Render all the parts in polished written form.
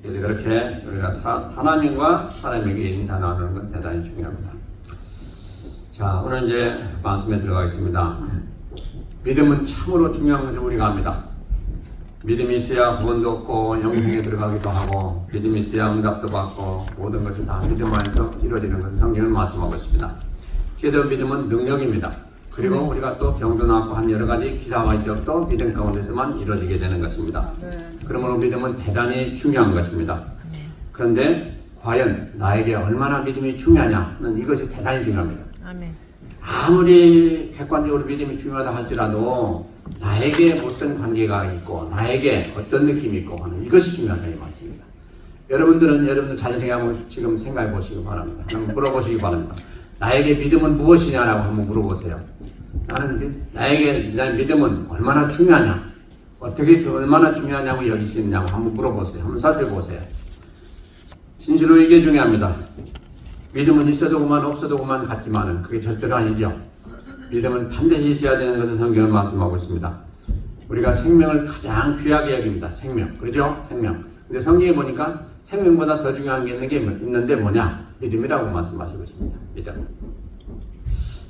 그래서 그렇게 우리가 하나님과 사람에게 인사 나누는 건 대단히 중요합니다. 자, 오늘 이제 말씀에 들어가겠습니다. 믿음은 참으로 중요한 것을 우리가 압니다. 믿음이 있어야 구원도 얻고 영생에 들어가기도 하고, 믿음이 있어야 응답도 받고, 모든 것이 다 믿음 안에서 이루어지는 것을 성경은 말씀하고 있습니다. 그래서 믿음은 능력입니다. 그리고 우리가 또 병도 낫고 한 여러 가지 기사와 이적도 믿음 가운데서만 이루어지게 되는 것입니다. 그러므로 믿음은 대단히 중요한 것입니다. 그런데 과연 나에게 얼마나 믿음이 중요하냐는 이것이 대단히 중요합니다. 아무리 객관적으로 믿음이 중요하다 할지라도 나에게 어떤 관계가 있고 나에게 어떤 느낌이 있고 하는 이것이 중요하다 이 말씀입니다. 여러분들 자신에게 한번 지금 생각해 보시기 바랍니다. 한번 물어보시기 바랍니다. 나에게 믿음은 무엇이냐라고 한번 물어보세요. 나의 믿음은 얼마나 중요하냐, 어떻게 얼마나 중요하냐고 여기시느냐고 한번 물어보세요. 한번 살펴보세요. 진실로 이게 중요합니다. 믿음은 있어도 그만 없어도 그만 같지만은 그게 절대로 아니죠. 믿음은 반드시 있어야 되는 것을 성경은 말씀하고 있습니다. 우리가 생명을 가장 귀하게 여깁니다. 생명, 그렇죠? 생명. 근데 성경에 보니까 생명보다 더 중요한 게 있는데 뭐냐? 믿음이라고 말씀하시고 있습니다. 믿음.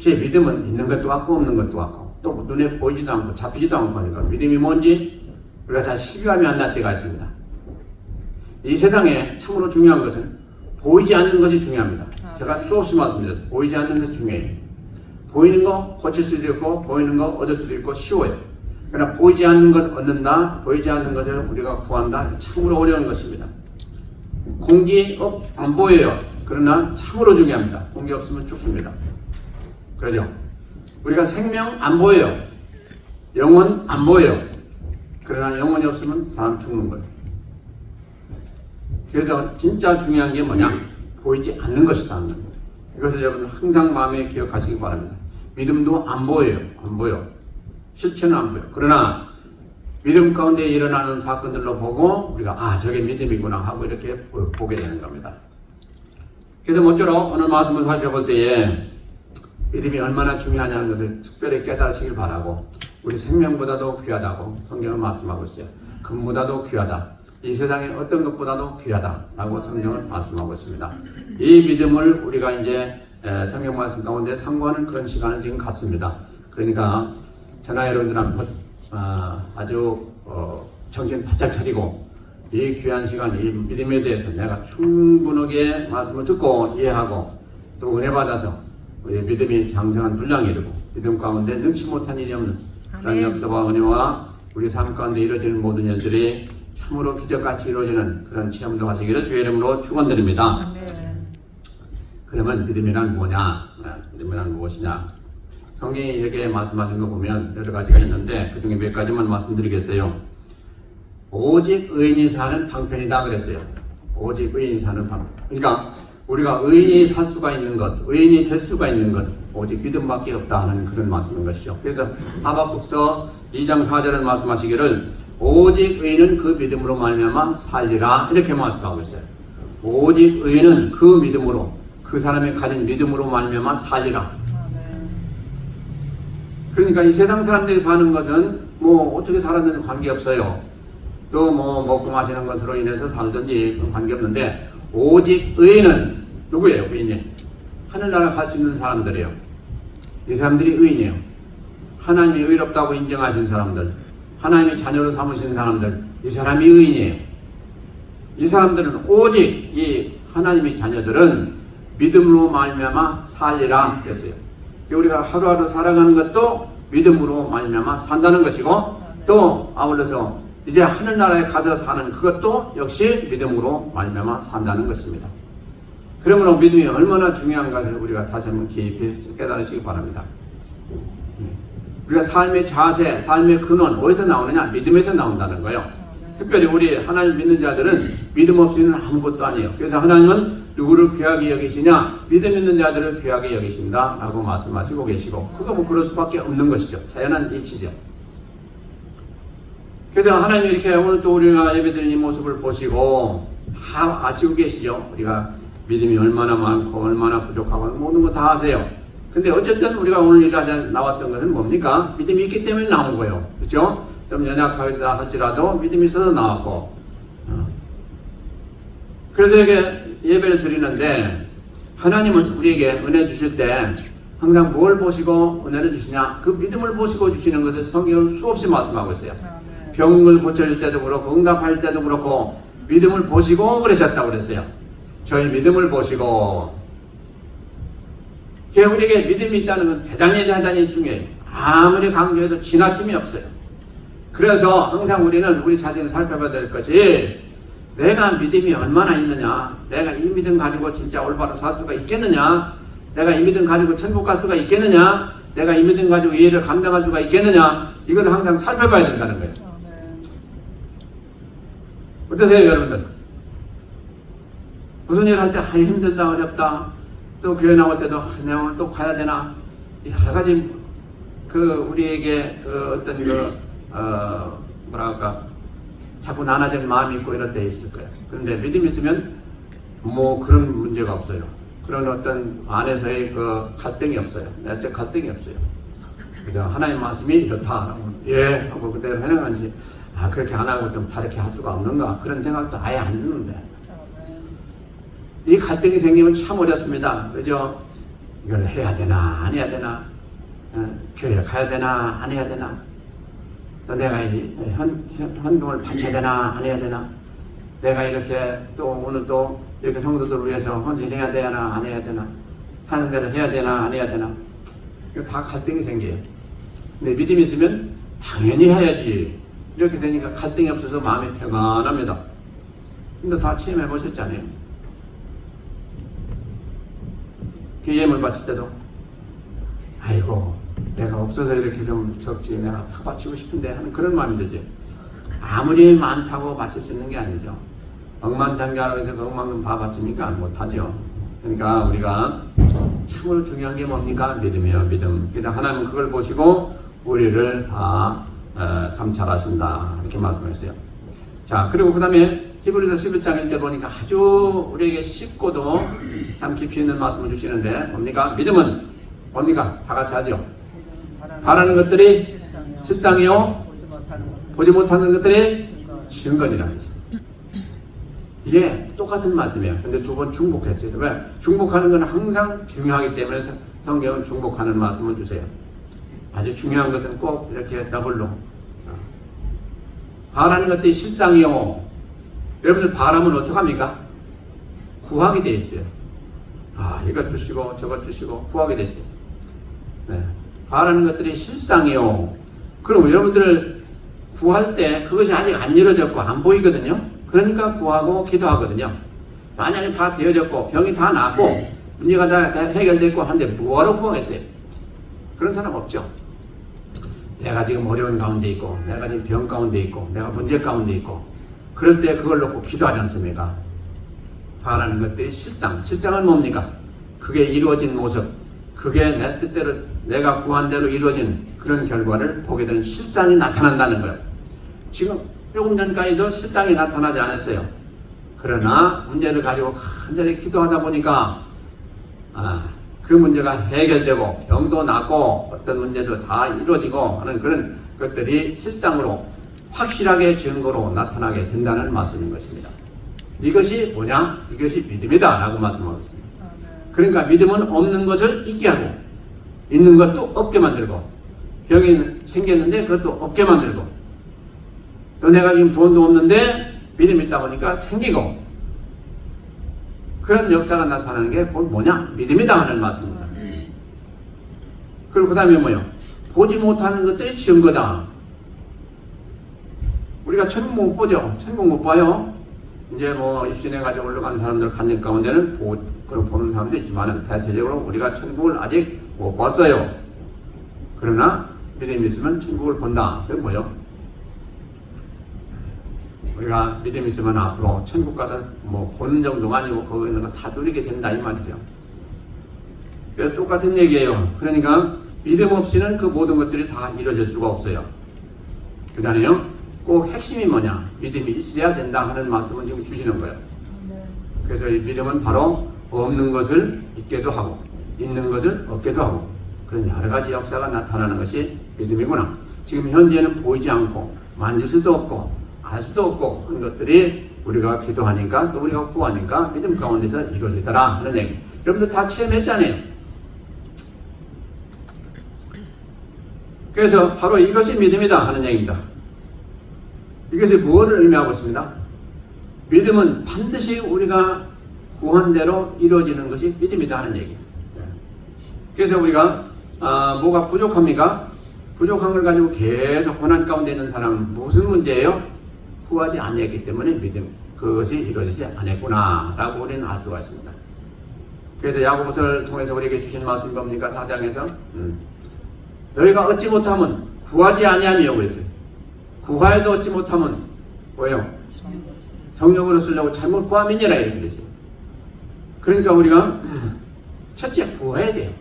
믿음은 있는 것도 같고 없는 것도 같고 또 눈에 보이지도 않고 잡히지도 않고 하니까 믿음이 뭔지 우리가 잘 실감이 안 날 때가 있습니다. 이 세상에 참으로 중요한 것은 보이지 않는 것이 중요합니다. 제가 수없이 말씀드렸어요. 보이지 않는 것이 중요해요. 보이는 거 고칠 수도 있고 보이는 거 얻을 수도 있고 쉬워요. 그러나 보이지 않는 것 얻는다, 보이지 않는 것을 우리가 구한다, 참으로 어려운 것입니다. 공기 안 보여요. 그러나 참으로 중요합니다. 공기 없으면 죽습니다. 그러죠? 우리가 생명 안 보여요. 영혼 안 보여요. 그러나 영혼이 없으면 사람 죽는 거예요. 그래서 진짜 중요한 게 뭐냐? 보이지 않는 것이다. 이것을 여러분 항상 마음에 기억하시기 바랍니다. 믿음도 안 보여요. 안 보여. 실체는 안 보여. 그러나 믿음 가운데 일어나는 사건들로 보고 우리가 저게 믿음이구나 하고 이렇게 보게 되는 겁니다. 그래서 모쪼록 오늘 말씀을 살펴볼 때에 믿음이 얼마나 중요하냐는 것을 특별히 깨달으시길 바라고, 우리 생명보다도 귀하다고 성경은 말씀하고 있어요. 금보다도 귀하다. 이 세상의 어떤 것보다도 귀하다라고 성경은 말씀하고 있습니다. 이 믿음을 우리가 이제 성경 말씀 가운데 상고하는 그런 시간을 지금 갖습니다. 그러니까 저나 여러분들은 아주 정신 바짝 차리고 이 귀한 시간, 이 믿음에 대해서 내가 충분하게 말씀을 듣고 이해하고 또 은혜 받아서 우리 믿음이 장성한 분량이 이루고 믿음 가운데 능치 못한 일이 없는 그런 역사와 은혜와 우리 삶 가운데 이루어지는 모든 일들이 참으로 기적같이 이루어지는 그런 체험도 하시기를 주의 이름으로 축원드립니다. 그러면 믿음이란 뭐냐? 믿음이란 무엇이냐? 성경이 이렇게 말씀하신 거 보면 여러 가지가 있는데 그 중에 몇 가지만 말씀드리겠어요. 오직 의인이 사는 방편이다 그랬어요. 오직 의인이 사는 방편. 그러니까 우리가 의인이 살 수가 있는 것, 의인이 될 수가 있는 것, 오직 믿음밖에 없다 하는 그런 말씀인 것이죠. 그래서 하박국서 2장 4절을 말씀하시기를 오직 의인은 그 믿음으로 말미암아 살리라 이렇게 말씀하고 있어요. 오직 의인은 그 믿음으로, 그 사람이 가진 믿음으로 말미암아 살리라. 그러니까 이 세상 사람들이 사는 것은 뭐 어떻게 살았는지 관계없어요. 또 뭐 먹고 마시는 것으로 인해서 살든지 관계없는데 오직 의인은 누구예요? 의인이 하늘나라 갈 수 있는 사람들이에요. 이 사람들이 의인이에요. 하나님이 의롭다고 인정하신 사람들, 하나님이 자녀로 삼으신 사람들, 이 사람이 의인이에요. 이 사람들은 오직 이 하나님의 자녀들은 믿음으로 말미암아 살리라 했어요. 우리가 하루하루 살아가는 것도 믿음으로 말미암아 산다는 것이고 또 아울러서 이제 하늘나라에 가서 사는 그것도 역시 믿음으로 말미암아 산다는 것입니다. 그러므로 믿음이 얼마나 중요한가를 우리가 다시 한번 깊이 깨달으시기 바랍니다. 우리가 삶의 자세, 삶의 근원 어디서 나오느냐? 믿음에서 나온다는 거예요. 특별히 우리 하나님 믿는 자들은 믿음 없이는 아무것도 아니에요. 그래서 하나님은 누구를 귀하게 여기시냐? 믿음 있는 자들을 귀하게 여기신다 라고 말씀하시고 계시고 그거 뭐 그럴 수밖에 없는 것이죠. 자연한 이치죠. 그래서 하나님 이렇게 오늘 또 우리가 예배드리는 이 모습을 보시고 다 아시고 계시죠. 우리가 믿음이 얼마나 많고 얼마나 부족하고 모든 거 다 아세요. 근데 어쨌든 우리가 오늘 이 자리에 나왔던 것은 뭡니까? 믿음이 있기 때문에 나온 거예요. 그렇죠? 좀 연약하다 할지라도 믿음이 있어서 나왔고 그래서 이게 예배를 드리는데 하나님은 우리에게 은혜 주실 때 항상 뭘 보시고 은혜를 주시냐? 그 믿음을 보시고 주시는 것을 성경은 수없이 말씀하고 있어요. 병을 고쳐줄 때도 그렇고 응답할 때도 그렇고 믿음을 보시고 그러셨다고 그랬어요. 저희 믿음을 보시고. 우리에게 믿음이 있다는 건 대단히 중요해요. 아무리 강조해도 지나침이 없어요. 그래서 항상 우리는 우리 자신을 살펴봐야 될 것이 내가 믿음이 얼마나 있느냐, 내가 이 믿음 가지고 진짜 올바로 살 수가 있겠느냐, 내가 이 믿음 가지고 천국 갈 수가 있겠느냐, 내가 이 믿음 가지고 이 일을 감당할 수가 있겠느냐, 이걸 항상 살펴봐야 된다는 거예요. 어떠세요 여러분들? 무슨 일 할 때 힘들다 어렵다, 또 교회 나올 때도 내가 오늘 또 가야 되나, 여러 가지 우리에게 어떤 뭐랄까 자꾸 나눠진 마음이 있고 이럴 때 있을 거예요. 그런데 믿음이 있으면 뭐 그런 문제가 없어요. 그런 어떤 안에서의 갈등이 없어요. 내적 갈등이 없어요. 그래서 하나님 말씀이 이렇다 예 하고 그대로 해나가는지 그렇게 안 하고 좀 다르게 할 수가 없는가 그런 생각도 아예 안 드는데 이 갈등이 생기면 참 어렵습니다. 그죠? 이걸 해야 되나 안 해야 되나, 교회 가야 되나 안 해야 되나, 또 내가 헌금을 바쳐야 되나 안 해야 되나, 내가 이렇게 또 오늘 또 이렇게 성도들을 위해서 헌신해야 되나 안 해야 되나, 사는 대로 해야 되나 안 해야 되나, 이거 다 갈등이 생겨요. 근데 믿음이 있으면 당연히 해야지 이렇게 되니까 갈등이 없어서 마음이 평안합니다. 근데 다 체험해 보셨잖아요. 예물 바칠 때도 아이고 내가 없어서 이렇게 좀 적지, 내가 다 바치고 싶은데 하는 그런 마음이 들지. 아무리 많다고 바칠 수 있는 게 아니죠. 억만장자라고 해서 억만금 다 바칩니까? 못하죠. 그러니까 우리가 참으로 중요한 게 뭡니까? 믿음이에요. 믿음. 그래서 하나님은 그걸 보시고 우리를 다 감찰하신다 이렇게 말씀했어요. 자, 그리고 그 다음에 히브리서 11장 1절 보니까 아주 우리에게 쉽고도 참 깊이 있는 말씀을 주시는데 뭡니까? 믿음은 뭡니까? 다 같이 하죠. 바라는 것들이 실상이요 보지 못하는 것들이 증거니라 했어요. 이게 똑같은 말씀이에요. 근데 두 번 중복했어요. 왜? 중복하는 건 항상 중요하기 때문에 성경은 중복하는 말씀을 주세요. 아주 중요한 것은 꼭 이렇게 더블로. 바라는 것들이 실상이요. 여러분들 바라면 어떡합니까? 구하게 돼 있어요. 이것 주시고 저것 주시고 구하게 돼 있어요. 네. 바라는 것들이 실상이요. 그럼 여러분들 구할 때 그것이 아직 안 이루어졌고 안 보이거든요. 그러니까 구하고 기도하거든요. 만약에 다 되어졌고 병이 다 나았고 문제가 다 해결됐고 한데 뭐하러 구하겠어요? 그런 사람 없죠. 내가 지금 어려운 가운데 있고 내가 지금 병 가운데 있고 내가 문제 가운데 있고 그럴 때 그걸 놓고 기도하지 않습니까? 바라는 것들이 실상은 뭡니까? 그게 이루어진 모습, 그게 내 뜻대로 내가 구한 대로 이루어진 그런 결과를 보게 되는 실상이 나타난다는 거예요. 지금 조금 전까지도 실상이 나타나지 않았어요. 그러나 문제를 가지고 간절히 기도하다 보니까 그 문제가 해결되고 병도 낫고 어떤 문제도 다 이루어지고 하는 그런 것들이 실상으로 확실하게 증거로 나타나게 된다는 말씀인 것입니다. 이것이 뭐냐? 이것이 믿음이다 라고 말씀하고 있습니다. 그러니까 믿음은 없는 것을 있게 하고 있는 것도 없게 만들고 병이 생겼는데 그것도 없게 만들고 또 내가 지금 돈도 없는데 믿음이 있다 보니까 생기고 그런 역사가 나타나는 게 곧 뭐냐? 믿음이다 하는 말씀입니다. 그리고 그 다음에 뭐요? 보지 못하는 것들이 증거다. 우리가 천국 못 보죠? 천국 못 봐요? 이제 뭐 입신해가지고 올라간 사람들 간증 가운데는 보는 사람도 있지만 대체적으로 우리가 천국을 아직 못 봤어요. 그러나 믿음이 있으면 천국을 본다. 그게 뭐요? 우리가 믿음이 있으면 앞으로 천국 가다 뭐 보는 정도가 아니고 거기 있는 거 다 누리게 된다 이 말이죠. 그래서 똑같은 얘기예요. 그러니까 믿음 없이는 그 모든 것들이 다 이루어질 수가 없어요. 그 다음에요. 꼭 핵심이 뭐냐? 믿음이 있어야 된다 하는 말씀을 지금 주시는 거예요. 그래서 이 믿음은 바로 없는 것을 있게도 하고 있는 것을 없게도 하고 그런 여러 가지 역사가 나타나는 것이 믿음이구나. 지금 현재는 보이지 않고 만질 수도 없고 알 수도 없고 그런 것들이 우리가 기도하니까 또 우리가 구하니까 믿음 가운데서 이루어지더라 하는 얘기. 여러분들 다 체험했잖아요. 그래서 바로 이것이 믿음이다 하는 얘기입니다. 이것이 무엇을 의미하고 있습니다? 믿음은 반드시 우리가 구한 대로 이루어지는 것이 믿음이다 하는 얘기예요. 그래서 우리가 뭐가 부족합니까? 부족한 걸 가지고 계속 고난 가운데 있는 사람은 무슨 문제예요? 구하지 아니했기 때문에 믿음 그것이 이루어지지 않았구나 라고 우리는 알 수가 있습니다. 그래서 야고보서를 통해서 우리에게 주신 말씀이 뭡니까? 4장에서 너희가 얻지 못하면 구하지 아니하며 그랬어요. 구하여도 얻지 못하면 뭐예요? 정욕으로 쓰려고 잘못 구함이니라 이렇게 됐어요. 그러니까 우리가 첫째 구해야 돼요.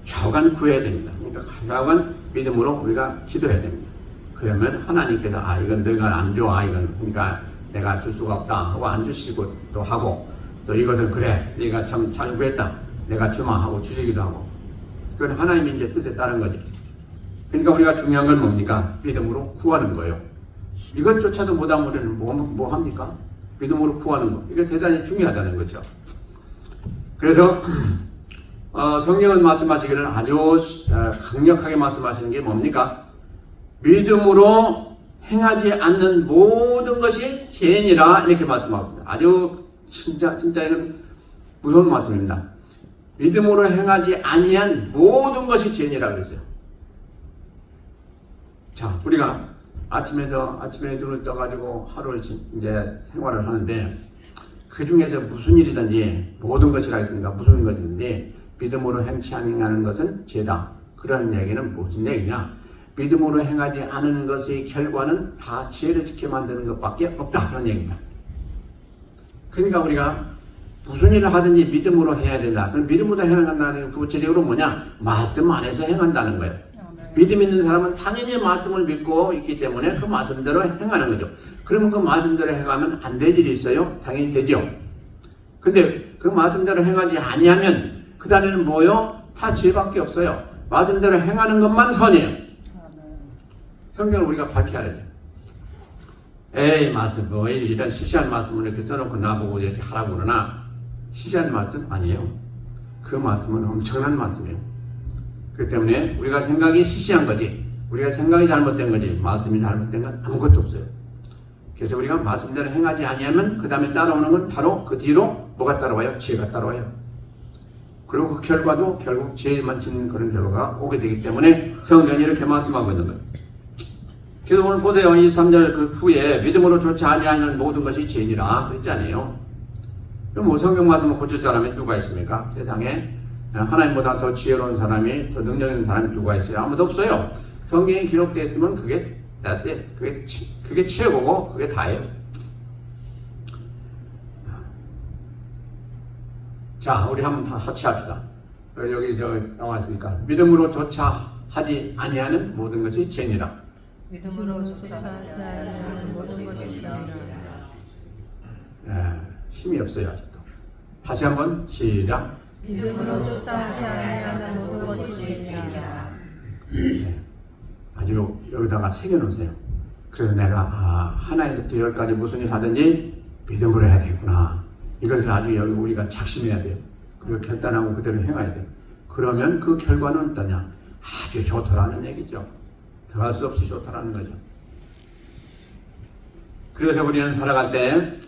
좌우간 구해야 됩니다. 그러니까 좌우간 믿음으로 우리가 기도해야 됩니다. 그러면 하나님께서 이건 너가 안 좋아 이건 그러니까 내가 줄 수가 없다 하고 안 주시고 또 하고 또 이것은 그래 네가 참 잘 구했다 내가 주마 하고 주시기도 하고 그건 하나님의 이제 뜻에 따른 거죠. 그러니까 우리가 중요한 건 뭡니까? 믿음으로 구하는 거예요. 이것조차도 못하면 우리는 뭐 합니까? 믿음으로 구하는 거. 이게 대단히 중요하다는 거죠. 그래서 성경은 말씀하시기를 아주 강력하게 말씀하시는 게 뭡니까? 믿음으로 행하지 않는 모든 것이 죄니라 이렇게 말씀합니다. 아주 진짜 이건 무서운 말씀입니다. 믿음으로 행하지 아니한 모든 것이 죄니라 그랬어요. 자, 우리가 아침에 눈을 떠가지고 하루를 이제 생활을 하는데 그 중에서 무슨 일이든지 모든 것이라 했습니다. 무슨 것인지 믿음으로 행치 아니하는 것은 죄다. 그런 얘기는 무슨 얘기냐? 믿음으로 행하지 않은 것의 결과는 다 죄를 짓게 만드는 것밖에 없다. 그런 얘기입니다. 그러니까 우리가 무슨 일을 하든지 믿음으로 해야 된다. 그럼 믿음으로 행한다는 게 구체적으로 뭐냐? 말씀 안에서 행한다는 거예요. 믿음 있는 사람은 당연히 말씀을 믿고 있기 때문에 그 말씀대로 행하는 거죠. 그러면 그 말씀대로 행하면 안 될 일이 있어요? 당연히 되죠. 근데 그 말씀대로 행하지 아니하면 그 다음에는 뭐요? 다 죄밖에 없어요. 말씀대로 행하는 것만 선이에요. 성경을 우리가 밝혀야 돼요. 에이 말씀 뭐 이런 시시한 말씀을 이렇게 써놓고 나보고 이렇게 하라고 그러나 시시한 말씀 아니에요. 그 말씀은 엄청난 말씀이에요. 그렇기 때문에 우리가 생각이 시시한 거지 우리가 생각이 잘못된 거지 말씀이 잘못된 건 아무것도 없어요. 그래서 우리가 말씀대로 행하지 아니하면 그 다음에 따라오는 건 바로 그 뒤로 뭐가 따라와요? 죄가 따라와요. 그리고 그 결과도 결국 죄만 짓는 그런 결과가 오게 되기 때문에 성경이 이렇게 말씀하고 있는 거예요. 그래서 오늘 보세요. 23절 그 후에 믿음으로 좋지 아니하는 모든 것이 죄니라 그랬잖아요. 그럼 뭐 성경 말씀을 고칠 사람이 누가 있습니까? 세상에 하나님보다 더 지혜로운 사람이 더 능력 있는 사람이 누가 있어요? 아무도 없어요. 성경에 기록되어 있으면 그게 that's it. 그게 최고고 그게 다예요. 자, 우리 한번 다 같이 합시다. 여기 나와 있으니까 믿음으로 조차 하지 아니하는 모든 것이 죄니라. 믿음으로 조차 하지 아니하는 모든 것이 죄니라. 힘이 없어요 아직도. 다시 한번 시작. 믿음으로 쫓아하지 아니하는 모든 것이 죄니라. 아주 여기다가 새겨놓으세요. 그래서 내가 하나에서부터 열까지 무슨 일 하든지 믿음으로 해야 되겠구나. 이것을 아주 여기 우리가 작심해야 돼요. 그리고 결단하고 그대로 행해야 돼요. 그러면 그 결과는 어떠냐? 아주 좋더라는 얘기죠. 더할 수 없이 좋더라는 거죠. 그래서 우리는 살아갈 때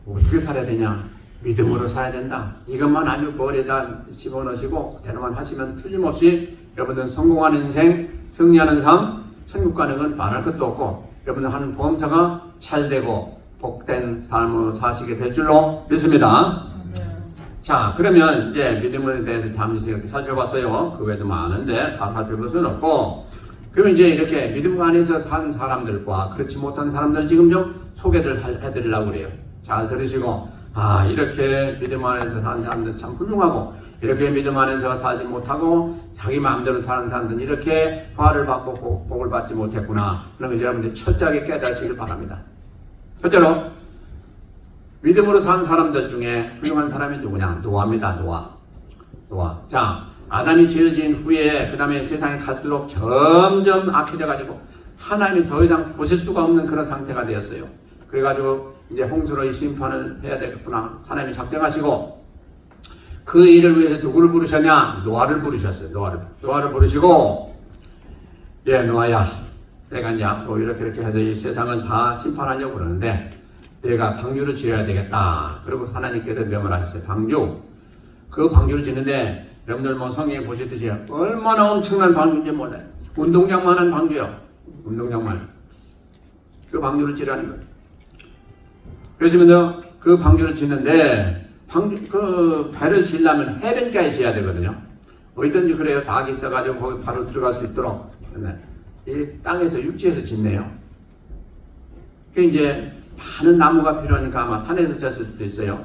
어떻게 살아야 되냐? 믿음으로 살아야 된다. 이것만 아주 머리에다 집어넣으시고 그대로만 하시면 틀림없이 여러분들 성공하는 인생, 승리하는 삶, 천국 가는 건 말할 것도 없고 여러분들 하는 범사가 잘되고 복된 삶을 사시게 될 줄로 믿습니다. 자, 그러면 이제 믿음에 대해서 잠시 이렇게 살펴봤어요. 그 외에도 많은데 다 살펴볼 수는 없고 그러면 이제 이렇게 믿음 안에서 산 사람들과 그렇지 못한 사람들 지금 좀 소개를 해드리려고 그래요. 잘 들으시고 이렇게 믿음 안에서 사는 사람들 참 훌륭하고 이렇게 믿음 안에서 살지 못하고 자기 마음대로 사는 사람들은 이렇게 화를 받고 복을 받지 못했구나. 그런 걸 여러분들 철저하게 깨닫으시길 바랍니다. 첫째로 믿음으로 산 사람들 중에 훌륭한 사람이 누구냐? 노아입니다. 노아. 자, 아담이 죄를 지은 후에 그 다음에 세상에 갈수록 점점 악해져 가지고 하나님이 더 이상 보실 수가 없는 그런 상태가 되었어요. 그래가지고 이제 홍수로의 심판을 해야 되겠구나. 하나님이 작정하시고 그 일을 위해서 누구를 부르셨냐? 노아를 부르셨어요. 노아를 부르시고 예, 노아야, 내가 이제 앞으로 이렇게 해서 이 세상을 다 심판하려고 그러는데 내가 방주를 지어야 되겠다. 그리고 하나님께서 명을 하셨어요. 방주. 그 방주를 짓는데 여러분들 뭐 성경에 보셨듯이 얼마나 엄청난 방주인지 몰라요. 운동장만한 방주요. 운동장만. 그 방주를 지으라는 거예요. 그러시면서 그 방주를 짓는데 그 배를 지으려면 해변가에 지어야 되거든요. 어디든지 그래요. 닭이 있어가지고 거기 바로 들어갈 수 있도록. 이 땅에서 육지에서 짓네요. 그 이제 많은 나무가 필요하니까 아마 산에서 졌을 수도 있어요.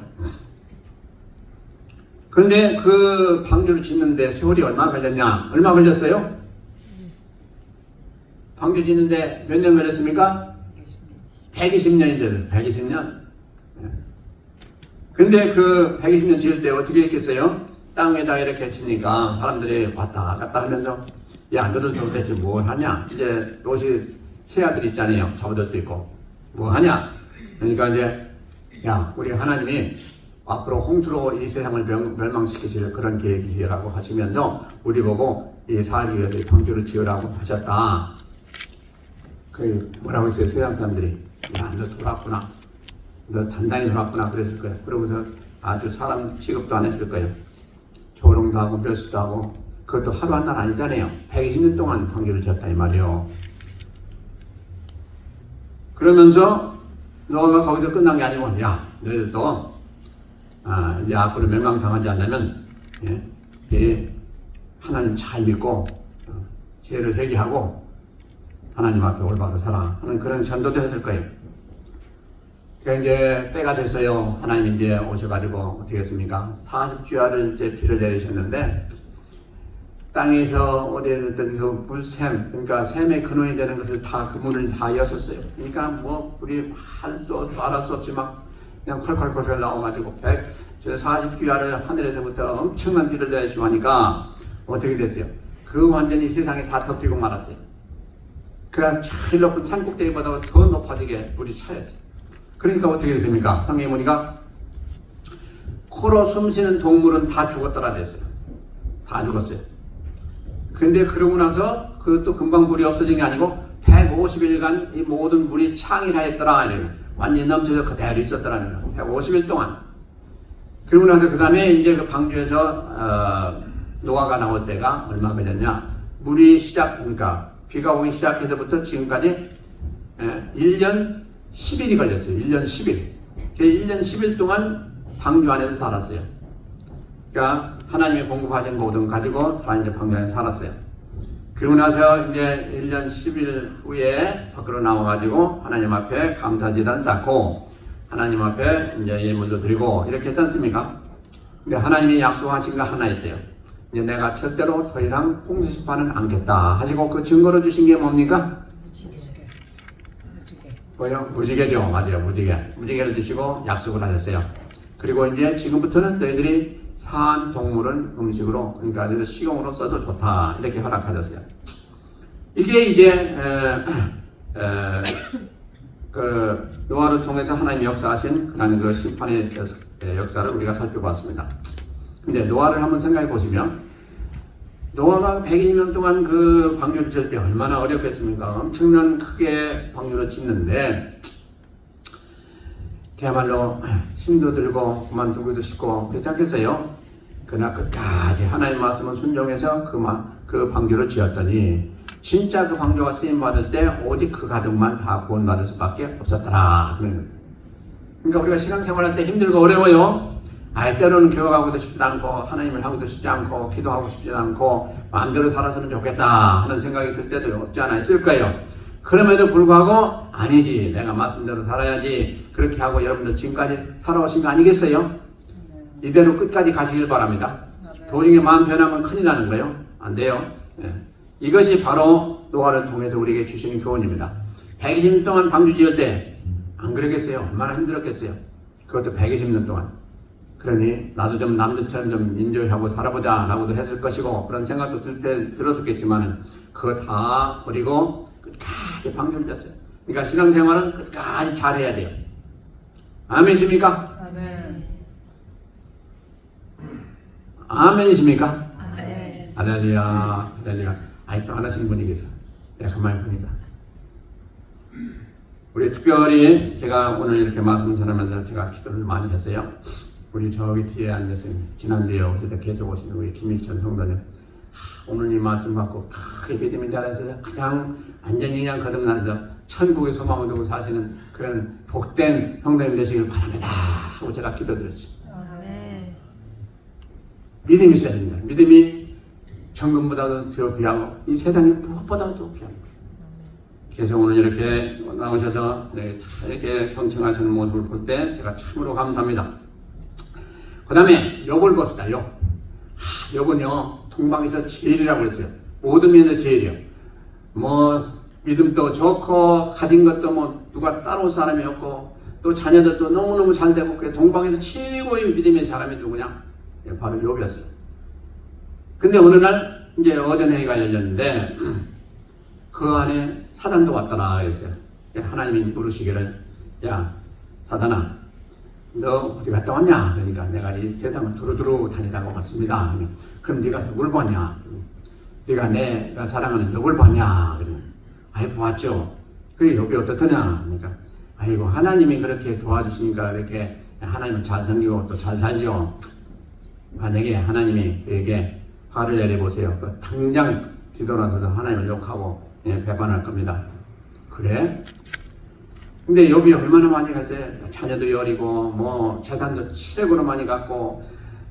그런데 그 방주를 짓는데 세월이 얼마 걸렸냐? 얼마 걸렸어요? 방주 짓는데 몇 년 걸렸습니까? 120년이죠. 120년. 근데 그 120년 지을 때 어떻게 했겠어요? 땅 위에다 이렇게 치니까 사람들이 왔다 갔다 하면서 야, 너들 도대체 뭘 하냐? 이제 롯이 세 아들이 있잖아요. 자부들도 있고. 뭐 하냐? 그러니까 이제 야, 우리 하나님이 앞으로 홍수로 이 세상을 멸망시키실 그런 계획이라고 하시면서 우리 보고 이 살기 위해서 방주를 지으라고 하셨다. 그 뭐라고 했어요? 서양 사람들이 야, 너 돌았구나. 너 단단히 돌았구나. 그랬을 거예요. 그러면서 아주 사람 취급도 안 했을 거예요. 조롱도 하고 멸시도 하고. 그것도 하루 한 날 아니잖아요. 120년 동안 방주를 지었다 이 말이에요. 그러면서 노아가 거기서 끝난 게 아니고 야, 너희들도 이제 앞으로 멸망당하지 않으면 하나님 잘 믿고 죄를 회개하고 하나님 앞에 올바로 살아 하는 그런 전도도 했을 거예요. 그러니까 이제 때가 됐어요. 하나님 이제 오셔가지고 어떻게 했습니까? 40주야를 이제 비를 내리셨는데 땅에서 어디에서 물샘, 그러니까 샘의 근원이 되는 것을 다 그 문을 다 여셨어요. 그러니까 뭐 우리 말할 수 없이 막 그냥 콸콸콸 나와가지고 40주야를 하늘에서부터 엄청난 비를 내리시고 하니까 어떻게 됐어요? 그 완전히 세상이 다 덮이고 말았어요. 그래서 제일 높은 산꼭대기보다 더 높아지게 물이 차였어요. 그러니까 어떻게 됐습니까? 성경에 보니까 코로 숨쉬는 동물은 다 죽었더라 됐어요. 다 죽었어요. 근데 그러고 나서 그것도 금방 물이 없어진 게 아니고 150일간 이 모든 물이 창일하였더라. 완전히 넘쳐서 그대로 있었더라는 거예요. 150일 동안. 그러고 나서 그 다음에 이제 그 방주에서 노아가 나올 때가 얼마 걸렸냐? 물이 그러니까 비가 오기 시작해서부터 지금까지 1년 10일이 걸렸어요. 1년 10일. 1년 10일 동안 방주 안에서 살았어요. 그러니까 하나님이 공급하신 모든 가지고 다 이제 방주 안에 살았어요. 그리고 나서 이제 1년 10일 후에 밖으로 나와가지고 하나님 앞에 감사제단 쌓고 하나님 앞에 이제 예물도 드리고 이렇게 했지 않습니까? 근데 하나님이 약속하신 거 하나 있어요. 이제 내가 절대로 더 이상 홍수 심판은 않겠다 하시고 그 증거로 주신 게 뭡니까? 뭐요? 무지개죠. 맞아요. 무지개를 주시고 약속을 하셨어요. 그리고 이제 지금부터는 너희들이 산 동물은 음식으로, 그러니까 너희들 식용으로 써도 좋다. 이렇게 허락하셨어요. 이게 이제 그 노아를 통해서 하나님이 역사하신 그런 그 심판의 역사를 우리가 살펴봤습니다. 근데 노아를 한번 생각해 보시면 노아가 120년 동안 그 방주를 지을 때 얼마나 어렵겠습니까? 엄청난 크게 방주를 짓는데 그야말로 힘도 들고 그만두기도 쉽고 그렇지 않겠어요? 그러나 끝까지 하나님의 말씀을 순종해서 그 방주를 지었더니 진짜 그 방주가 쓰임받을 때 오직 그 가족만 다 구원받을 수밖에 없었더라. 그러니까 우리가 신앙생활할 때 힘들고 어려워요. 때로는 교육하고도 싶지도 않고 하나님을 하고도 싶지 않고 기도하고 싶지도 않고 마음대로 살았으면 좋겠다 하는 생각이 들 때도 없지 않아 있을 거예요. 그럼에도 불구하고 아니지, 내가 말씀대로 살아야지, 그렇게 하고 여러분들 지금까지 살아오신 거 아니겠어요? 이대로 끝까지 가시길 바랍니다. 도중에 마음 변하면 큰일 나는 거예요. 안 돼요. 이것이 바로 노아를 통해서 우리에게 주시는 교훈입니다. 120년 동안 방주 지을 때 안 그러겠어요? 얼마나 힘들었겠어요? 그것도 120년 동안. 그러니 나도 좀 남들처럼 좀 인조하고 살아보자 라고도 했을 것이고 그런 생각도 들었었겠지만 그거 다 버리고 끝까지 방주를 졌어요. 그러니까 신앙생활은 끝까지 잘해야 돼요. 아멘이십니까? 아멘. 아멘이십니까? 아멘. 할렐루야, 할렐루야. 아직도 안 하신 분이 계세요. 내가 가만히 보니까. 우리 특별히 제가 오늘 이렇게 말씀 전하면서 제가 기도를 많이 했어요. 우리 저기 뒤에 앉아서 지난주에 어제도 계속 오신 우리 김일천 성도님, 오늘 이 말씀 받고 크게 믿음이 자라서 그냥 완전히 그냥 거듭나서 천국의 소망을 두고 사시는 그런 복된 성도님 되시길 바랍니다 하고 제가 기도드렸죠. 아멘. 믿음이 있어야 됩니다. 믿음이 정금보다도 더 귀하고 이 세상의 무엇보다도 귀합니다. 그래서 오늘 이렇게 나오셔서 이렇게 경청하시는 모습을 볼 때 제가 참으로 감사합니다. 그 다음에 욥을 봅시다. 욥은요 동방에서 제일이라고 그랬어요. 모든 면에서 제일이에요. 뭐 믿음도 좋고 가진 것도 뭐 누가 따라올 사람이 없고 또 자녀들도 너무너무 잘 되고 그래 동방에서 최고의 믿음의 사람이 누구냐? 바로 욥이었어요. 근데 어느 날 이제 어전회의가 열렸는데 그 안에 사단도 왔더라 그랬어요. 하나님이 물으시기를 야 사단아 너 어디 갔다 왔냐? 그러니까 내가 이 세상을 두루두루 다니다가 왔습니다. 그럼 네가 누굴 봤냐? 네가 내가 사랑하는 욥을 봤냐? 그래. 아이 보았죠. 그게 욥이 어떻더냐? 그러니까 아이고 하나님이 그렇게 도와주시니까 이렇게 하나님은 잘 섬기고 또 잘 살죠. 만약에 하나님이 그에게 화를 내려보세요. 당장 뒤돌아서서 하나님을 욕하고 배반할 겁니다. 그래? 근데 욥이 얼마나 많이 갔어요? 자녀도 여리고 뭐 재산도 최고로 많이 갖고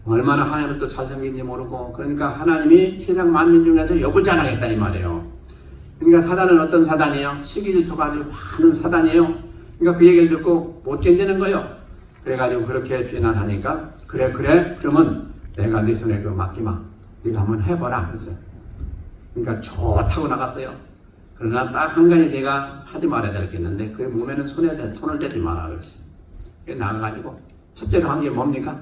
얼마나 하나님을 또 잘 섬긴지 모르고 그러니까 하나님이 세상 만민 중에서 욥을 자랑했다 이 말이에요. 그러니까 사단은 어떤 사단이에요? 시기질투가 아주 많은 사단이에요. 그러니까 그 얘기를 듣고 못 견디는 거예요. 그래가지고 그렇게 비난하니까 그래 그러면 내가 네 손에 그거 맡기마. 네가 한번 해봐라 그랬어요. 그러니까 좋다고 나갔어요. 그러나 딱 한 가지 내가 하지 말아야 될 게 있는데 그 몸에는 손을 대지 마라 그랬어요. 나가가지고 첫째로 한 게 뭡니까?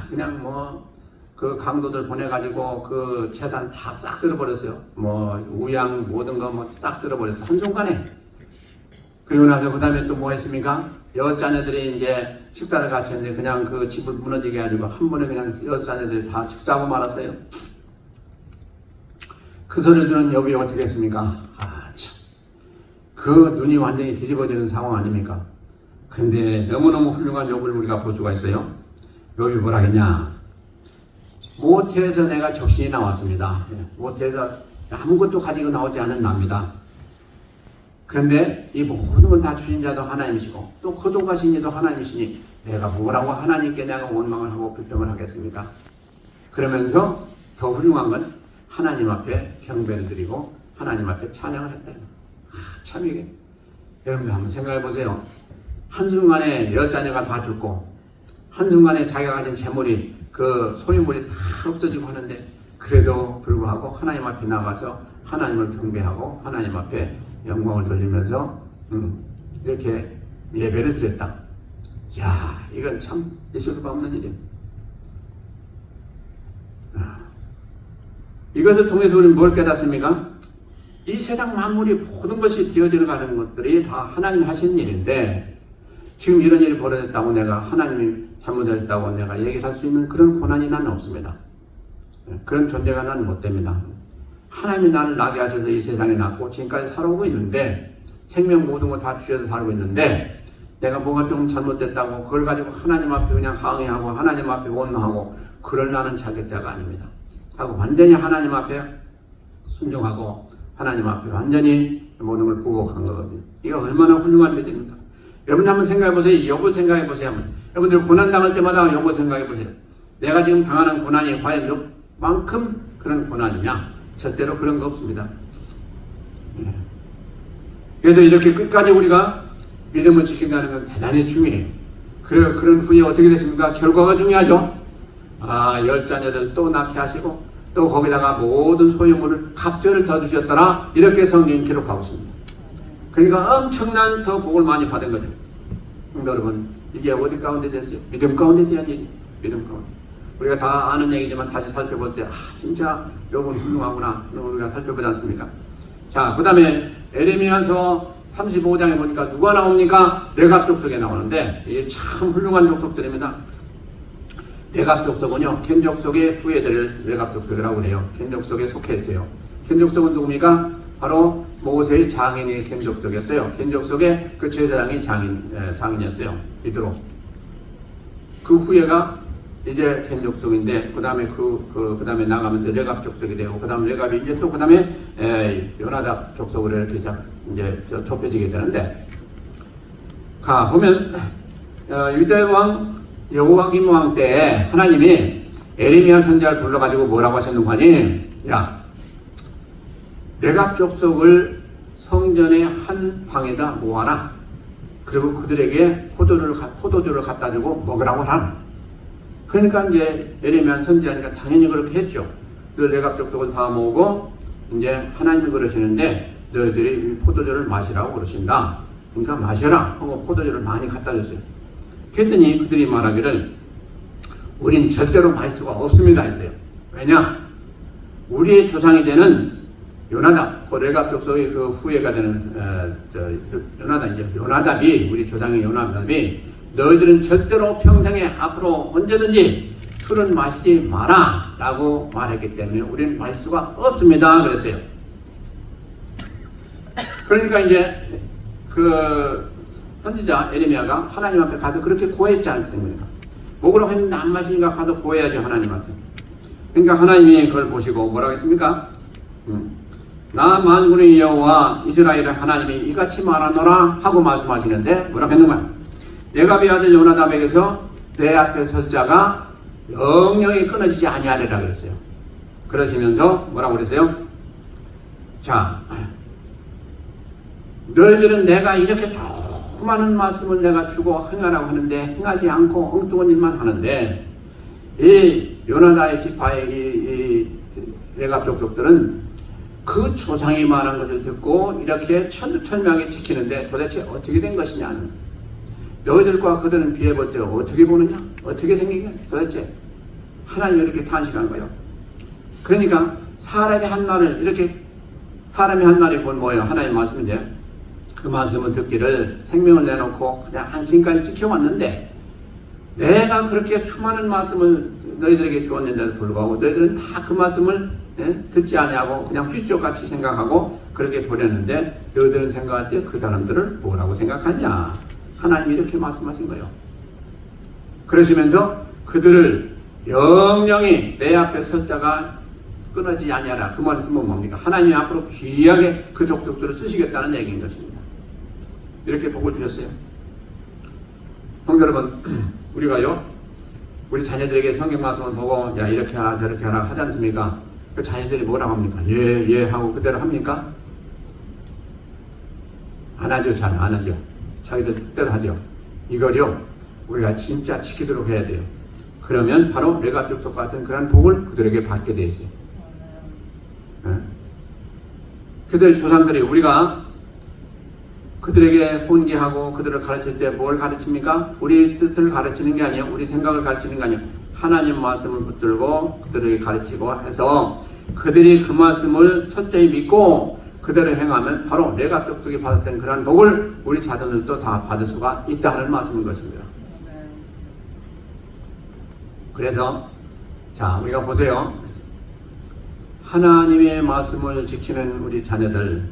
그냥 뭐 그 강도들 보내가지고 그 재산 다 싹 쓸어버렸어요. 뭐 우양 모든 거 뭐 싹 쓸어버렸어요. 한순간에. 그리고 나서 그 다음에 또 뭐 했습니까? 여자녀들이 이제 식사를 같이 했는데 그냥 그 집을 무너지게 해가지고 한 번에 그냥 여자녀들이 다 식사하고 말았어요. 그 소리를 들은 욥이 어떻게 했습니까? 그 눈이 완전히 뒤집어지는 상황 아닙니까? 근데 너무너무 훌륭한 욥을 우리가 볼 수가 있어요. 욥이 뭐라 했냐? 모태에서 내가 적신이 나왔습니다. 모태에서 아무것도 가지고 나오지 않은 납니다. 그런데 이 모든 건 다 주신 자도 하나님이시고 또 거듭하신 이도 하나님이시니 내가 뭐라고 하나님께 내가 원망을 하고 불평을 하겠습니까? 그러면서 더 훌륭한 건 하나님 앞에 경배를 드리고 하나님 앞에 찬양을 했다. 참 이게 여러분들 한번 생각해 보세요. 한순간에 열 자녀가 다 죽고 한순간에 자기가 가진 재물이 그 소유물이 다 없어지고 하는데 그래도 불구하고 하나님 앞에 나가서 하나님을 경배하고 하나님 앞에 영광을 돌리면서 이렇게 예배를 드렸다. 이야 이건 참 있을 수가 없는 일이에요. 이것을 통해서 우리는 뭘 깨닫습니까? 이 세상 만물이 모든 것이 되어져 가는 것들이 다 하나님 하시는 일인데 지금 이런 일이 벌어졌다고 내가 하나님이 잘못했다고 내가 얘기를 할 수 있는 그런 권한이 나는 없습니다. 그런 존재가 나는 못 됩니다. 하나님이 나를 나게 하셔서 이 세상에 낳고 지금까지 살아오고 있는데 생명 모든 거 다 주셔서 살고 있는데 내가 뭐가 좀 잘못됐다고 그걸 가지고 하나님 앞에 그냥 항의하고 하나님 앞에 원망하고 그럴 나는 자격자가 아닙니다. 하고 완전히 하나님 앞에 순종하고 하나님 앞에 완전히 모든 걸 보고한 거거든요. 이거 얼마나 훌륭한 믿음입니까? 여러분 한번 생각해 보세요. 욥을 생각해 보세요. 여러분들 고난 당할 때마다 욥을 생각해 보세요. 내가 지금 당하는 고난이 과연 욥만큼 그런 고난이냐? 절대로 그런 거 없습니다. 그래서 이렇게 끝까지 우리가 믿음을 지킨다는 건 대단히 중요해요. 그런 후에 어떻게 됐습니까? 결과가 중요하죠. 열 자녀들 또 낳게 하시고 또 거기다가 모든 소유물을 갑절을 더 주셨더라. 이렇게 성경이 기록하고 있습니다. 그러니까 엄청난 더 복을 많이 받은 거죠. 여러분 이게 어디 가운데 됐어요? 믿음 가운데 대한 얘기. 믿음 가운데. 우리가 다 아는 얘기지만 다시 살펴볼 때 진짜 욥은 훌륭하구나 우리가 살펴보지 않습니까? 자, 그 다음에 에레미야서 35장에 보니까 누가 나옵니까? 레갑 족속에 나오는데 이게 참 훌륭한 족속들입니다. 레갑 족속은요, 겐 족속의 후예들을 레갑 족속이라고 그래요. 겐 족속에 속해 있어요. 겐 족속은 누굽니까? 바로 모세의 장인이 겐 족속이었어요. 겐 족속의 그 제사장이 장인이었어요. 이대로. 그 후예가 이제 겐 족속인데, 그 다음에 그 다음에 나가면서 레갑 족속이 되고, 그 다음에 레갑이 이제 또 그 다음에 요나답 족속으로 이렇게 이제 좁혀지게 되는데, 보면 유대 왕 여호와김 왕 때 하나님이 에레미야 선지자를 불러가지고 뭐라고 하셨는가 하니, 야, 레갑 족속을 성전의 한 방에다 모아라. 그리고 그들에게 포도주를 갖다 주고 먹으라고 하라. 그러니까 이제 에레미야 선지자니까 당연히 그렇게 했죠. 그 레갑 족속을 다 모으고 이제 하나님이 그러시는데 너희들이 포도주를 마시라고 그러신다. 그러니까 마셔라 하고 포도주를 많이 갖다 줬어요. 그랬더니 그들이 말하기를 우린 절대로 마실 수가 없습니다 했어요. 왜냐? 우리의 조상이 되는 요나답, 그 레갑 족속의 그 후예가 되는 요나답이, 우리 조상의 요나답이 너희들은 절대로 평생에 앞으로 언제든지 술은 마시지 마라 라고 말했기 때문에 우리는 마실 수가 없습니다 그랬어요. 그러니까 이제 그 선지자 에레미야가 하나님 앞에 가서 그렇게 고했지 않습니까? 먹으라고 했는데 안 마시니까 가서 고해야죠 하나님한테. 그러니까 하나님이 그걸 보시고 뭐라고 했습니까? 나 만군의 여호와 이스라엘의 하나님이 이같이 말하노라 하고 말씀하시는데 뭐라고 했는가? 레갑의 아들 요나답에게서 내 앞에 설 자가 영영이 끊어지지 아니하리라 그랬어요. 그러시면서 뭐라고 그랬어요? 자, 너희들은 내가 이렇게 수많은 말씀을 내가 주고 행하라고 하는데 행하지 않고 엉뚱한 일만 하는데, 이 요나답의 지파의 이 레갑 족속들은 그 조상이 말한 것을 듣고 이렇게 천두천명하게 지키는데 도대체 어떻게 된 것이냐는, 너희들과 그들은 비해볼 때 어떻게 보느냐? 어떻게 생기냐? 도대체 하나님이 이렇게 탄식한 거예요. 그러니까 사람이 한 말이 곧 뭐예요? 하나님 말씀인데, 그 말씀을 듣기를 생명을 내놓고 그냥 지금까지 지켜왔는데, 내가 그렇게 수많은 말씀을 너희들에게 주었는데도 불구하고 너희들은 다 그 말씀을 듣지 아니하고 그냥 휘쪽같이 생각하고 그렇게 보냈는데, 너희들은 생각할 때 그 사람들을 뭐라고 생각하냐? 하나님이 이렇게 말씀하신 거예요. 그러시면서 그들을 영영히 내 앞에 설 자가 끊어지지 아니하라. 그 말씀은 뭡니까? 하나님이 앞으로 귀하게 그 족속들을 쓰시겠다는 얘기인 것입니다. 이렇게 복을 주셨어요. 성도 여러분, 우리가요, 우리 자녀들에게 성경 말씀을 보고 야 이렇게 하라 저렇게 하라 하지 않습니까? 그 자녀들이 뭐라고 합니까? 예 하고 그대로 합니까? 안 하죠. 잘 안 하죠. 자기들 뜻대로 하죠. 이걸요 우리가 진짜 지키도록 해야 돼요. 그러면 바로 레갑 족속 같은 그런 복을 그들에게 받게 돼 있어요. 그래서 조상들이 우리가 그들에게 훈계하고 그들을 가르칠 때 뭘 가르칩니까? 우리 뜻을 가르치는 게 아니에요. 우리 생각을 가르치는 게 아니에요. 하나님 말씀을 붙들고 그들에게 가르치고 해서 그들이 그 말씀을 첫째히 믿고 그대로 행하면 바로 레갑 족속이 받았던 그러한 복을 우리 자손들도 다 받을 수가 있다 하는 말씀인 것입니다. 그래서 자, 우리가 보세요. 하나님의 말씀을 지키는 우리 자녀들,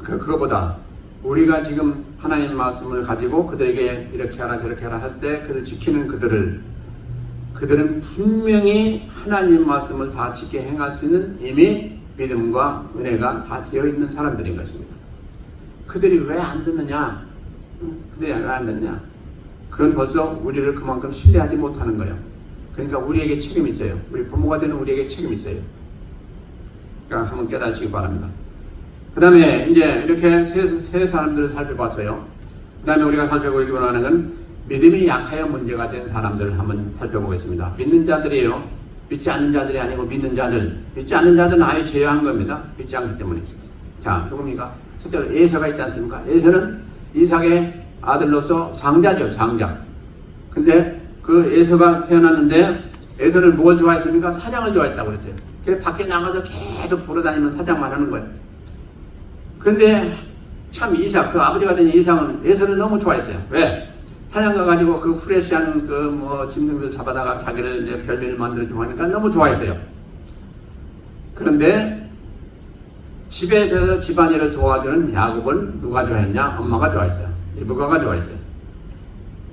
그거보다 우리가 지금 하나님의 말씀을 가지고 그들에게 이렇게 하라 저렇게 하라 할 때 그들 지키는 그들은 분명히 하나님 말씀을 다 지켜 행할 수 있는 이미 믿음과 은혜가 다 되어 있는 사람들인 것입니다. 그들이 왜 안 듣느냐? 그들이 왜 안 듣느냐? 그건 벌써 우리를 그만큼 신뢰하지 못하는 거예요. 그러니까 우리에게 책임이 있어요. 우리 부모가 되는 우리에게 책임이 있어요. 그러니까 한번 깨닫시기 바랍니다. 그 다음에 이제 이렇게 세 사람들을 살펴봤어요. 그 다음에 우리가 살펴보기 원하는 건 믿음이 약하여 문제가 된 사람들을 한번 살펴보겠습니다. 믿는 자들이에요. 믿지 않는 자들이 아니고 믿는 자들. 믿지 않는 자들은 아예 제외한 겁니다. 믿지 않기 때문에. 자, 누굽니까? 첫째로 에서가 있지 않습니까? 에서는 이삭의 아들로서 장자죠. 장자. 근데 그 에서가 태어났는데 에서는 뭘 좋아했습니까? 사냥을 좋아했다고 그랬어요. 그래서 밖에 나가서 계속 돌아다니면 사냥만 하는 거예요. 그런데 참 이삭, 그 아버지가 된 이삭은 에서를 너무 좋아했어요. 왜? 사냥 가가지고 그 후레시한 그 뭐 짐승들 잡아다가 자기를 이제 별미를 만들어주고 하니까 너무 좋아했어요. 그런데 집에서 집안일을 도와주는 야곱은 누가 좋아했냐? 엄마가 좋아했어요. 리브가가 좋아했어요.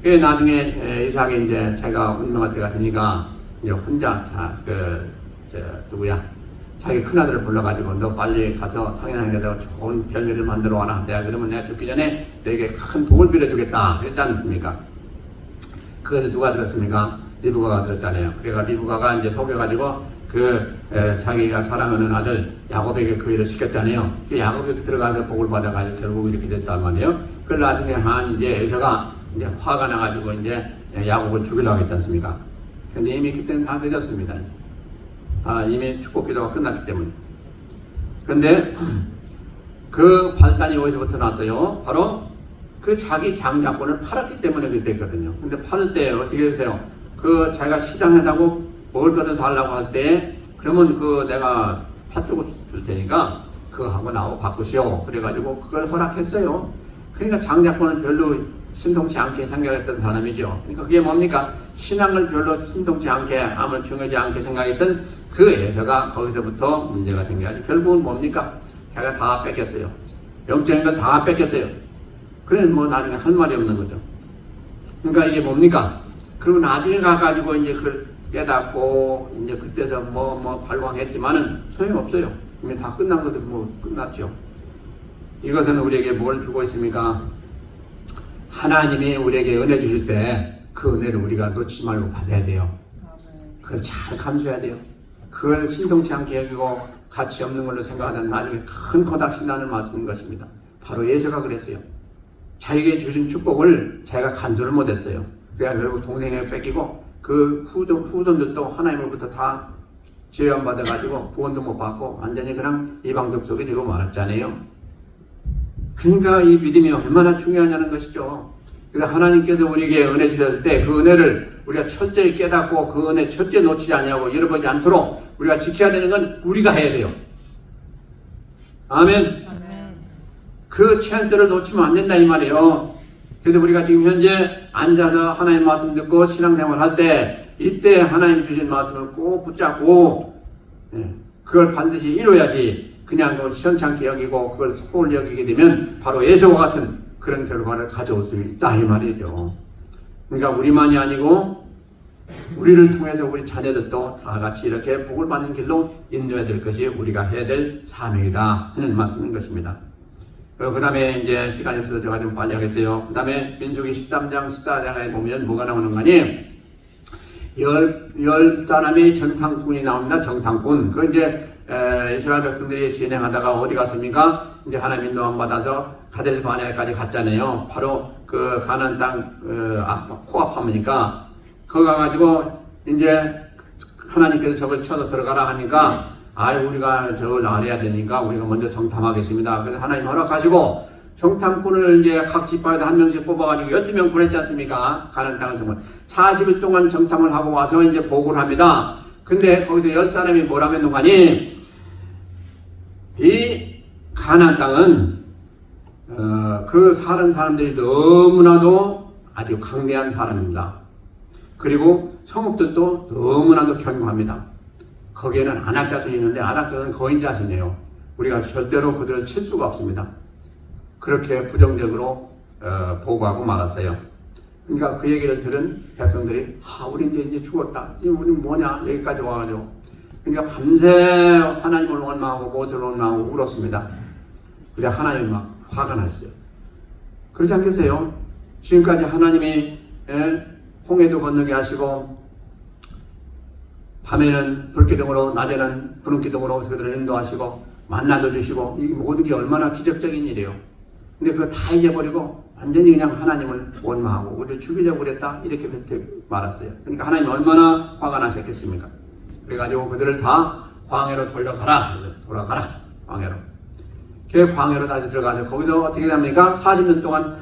그 나중에 이삭이 이제 자기가 운명할 때가 되니까 이제 혼자 자기 큰아들을 불러가지고 너 빨리 가서 상인에다가 좋은 별미를 만들어 와라. 내가 그러면 내가 죽기 전에 너에게 큰 복을 빌어주겠다. 그랬지 않습니까? 그것을 누가 들었습니까? 리브가가 들었잖아요. 그래가 리브가가 이제 속여가지고 자기가 사랑하는 아들 야곱에게 그 일을 시켰잖아요. 그 야곱이 들어가서 복을 받아가지고 결국 이렇게 됐단 말이에요. 그걸 나중에 이제 에서가 이제 화가 나가지고 이제 야곱을 죽이려고 했지 않습니까? 근데 이미 그때는 다 늦었습니다. 이미 축복 기도가 끝났기 때문에. 그런데 그 발단이 어디서부터 났어요? 바로 그 자기 장자권을 팔았기 때문에 그렇게 됐거든요. 근데 팔을 때 어떻게 했어요? 그 자기가 시장에다고 먹을 것을 달라고 할 때 그러면 내가 팥죽을 줄 테니까 그거하고 나하고 바꾸시오. 그래가지고 그걸 허락했어요. 그러니까 장자권은 별로 신동치 않게 생각했던 사람이죠. 그러니까 그게 뭡니까? 신앙을 별로 신동치 않게, 아무 중요하지 않게 생각했던 그 에서가 거기서부터 문제가 생겨가지고 결국은 뭡니까? 자기가 다 뺏겼어요. 영적인 걸 다 뺏겼어요. 그래 뭐 나중에 할 말이 없는 거죠. 그러니까 이게 뭡니까? 그리고 나중에 가가지고 이제 그걸 깨닫고 이제 그때서 발광했지만은 소용없어요. 이미 다 끝난 것은 끝났죠. 이것은 우리에게 뭘 주고 있습니까? 하나님이 우리에게 은혜 주실 때 그 은혜를 우리가 놓치지 말고 받아야 돼요. 그걸 잘 감수해야 돼요. 그걸 신동치 않게 여기고 가치 없는 걸로 생각하는 나중에 큰 고닥신난을 맞는 것입니다. 바로 예수가 그랬어요. 자기에게 주신 축복을 자기가 간주를 못했어요. 그래야 결국 동생에게 뺏기고 그 후손들도 하나님으로부터 다 제한 받아가지고 구원도 못 받고 완전히 그냥 이방족 속에 되고 말았잖아요. 그러니까 이 믿음이 얼마나 중요하냐는 것이죠. 그래서 하나님께서 우리에게 은혜 주셨을 때 그 은혜를 우리가 철저히 깨닫고 그 은혜 첫째 놓치지 않냐고 잃어버리지 않도록 우리가 지켜야 되는 건 우리가 해야 돼요. 아멘. 그 찬스를 놓치면 안 된다 이 말이에요. 그래서 우리가 지금 현재 앉아서 하나님 말씀 듣고 신앙생활 할 때 이때 하나님 주신 말씀을 꼭 붙잡고 그걸 반드시 이뤄야지. 그냥 그걸 시원찮게 여기고 그걸 소홀히 여기게 되면 바로 예수와 같은 그런 결과를 가져올 수 있다 이 말이죠. 그러니까 우리만이 아니고 우리를 통해서 우리 자녀들도 다 같이 이렇게 복을 받는 길로 인도해야 될 것이 우리가 해야 될 사명이다 하는 말씀인 것입니다. 그 다음에 이제 시간이 없어서 제가 좀 빨리 하겠어요. 그 다음에 민수기 13장 14장에 보면 뭐가 나오는 거니? 열 사람의 정탐꾼이 나옵니다. 정탐꾼. 그 이제 이스라엘 백성들이 진행하다가 어디 갔습니까? 이제 하나님 인도함 받아서 가데스 바네아까지 갔잖아요. 바로 그 가나안 땅 코앞하니까 거기 가가지고 이제 하나님께서 저걸 쳐서 들어가라 하니까 우리가 저걸 알아야 되니까 우리가 먼저 정탐하겠습니다. 그래서 하나님 허락하시고 정탐꾼을 이제 각 지파에서 한 명씩 뽑아가지고 12명 보냈지 않습니까? 가나안 땅을 정말 40일 동안 정탐을 하고 와서 이제 보고를 합니다. 근데 거기서 10사람이 뭐라고 했는가니? 이 가나안 땅은 그 사는 사람들이 너무나도 아주 강대한 사람입니다. 그리고 성읍들도 너무나도 견고합니다. 거기에는 안악자손이 있는데 안악자손은 거인자손이에요. 우리가 절대로 그들을 칠 수가 없습니다. 그렇게 부정적으로 보고하고 말았어요. 그러니까 그 얘기를 들은 백성들이 우리 이제 죽었다. 지금 우리 뭐냐 여기까지 와가지고 그러니까 밤새 하나님을 원망하고 모세를 원망하고 울었습니다. 그래서 하나님이 막 화가 났어요. 그렇지 않겠어요? 지금까지 하나님이 홍해도 건너게 하시고 밤에는 불기둥으로 낮에는 구름기둥으로 그들을 인도하시고 만나도 주시고 이 모든 게 얼마나 기적적인 일이에요. 근데 그거 다 잊어버리고 완전히 그냥 하나님을 원망하고 우리를 죽이려고 그랬다 이렇게 말았어요. 그러니까 하나님이 얼마나 화가 나셨겠습니까? 그래가지고 그들을 다 광야로 돌아가라 광야로. 그 광야로 다시 들어가서 거기서 어떻게 됩니까? 40년 동안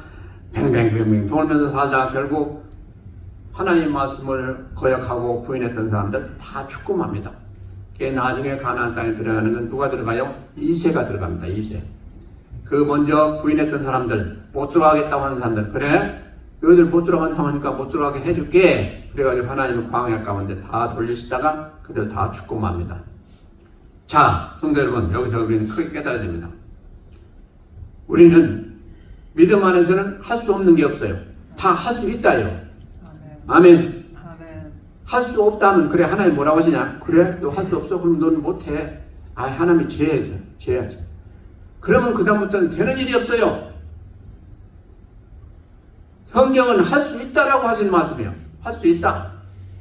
뱅뱅뱅뱅 돌면서 살다가 결국 하나님 말씀을 거역하고 부인했던 사람들 다 죽고맙니다. 나중에 가나안 땅에 들어가는 건 누가 들어가요? 이새가 들어갑니다. 이새. 그 먼저 부인했던 사람들, 못 들어가겠다고 하는 사람들, 그래? 너희들 못 들어간다고 하니까 못 들어가게 해줄게. 그래가지고 하나님은 광야 가운데 다 돌리시다가 그들 다 죽고 맙니다. 자, 성도 여러분, 여기서 우리는 크게 깨달아야 됩니다. 우리는 믿음 안에서는 할 수 없는 게 없어요. 다 할 수 있다요. 아멘. 할 수 없다면, 그래, 하나님 뭐라고 하시냐? 그래, 너 할 수 없어? 그럼 넌 못해. 아, 하나님이 죄야지. 그러면 그다음부터는 되는 일이 없어요. 성경은 할 수 있다라고 하시는 말씀이에요. 할 수 있다.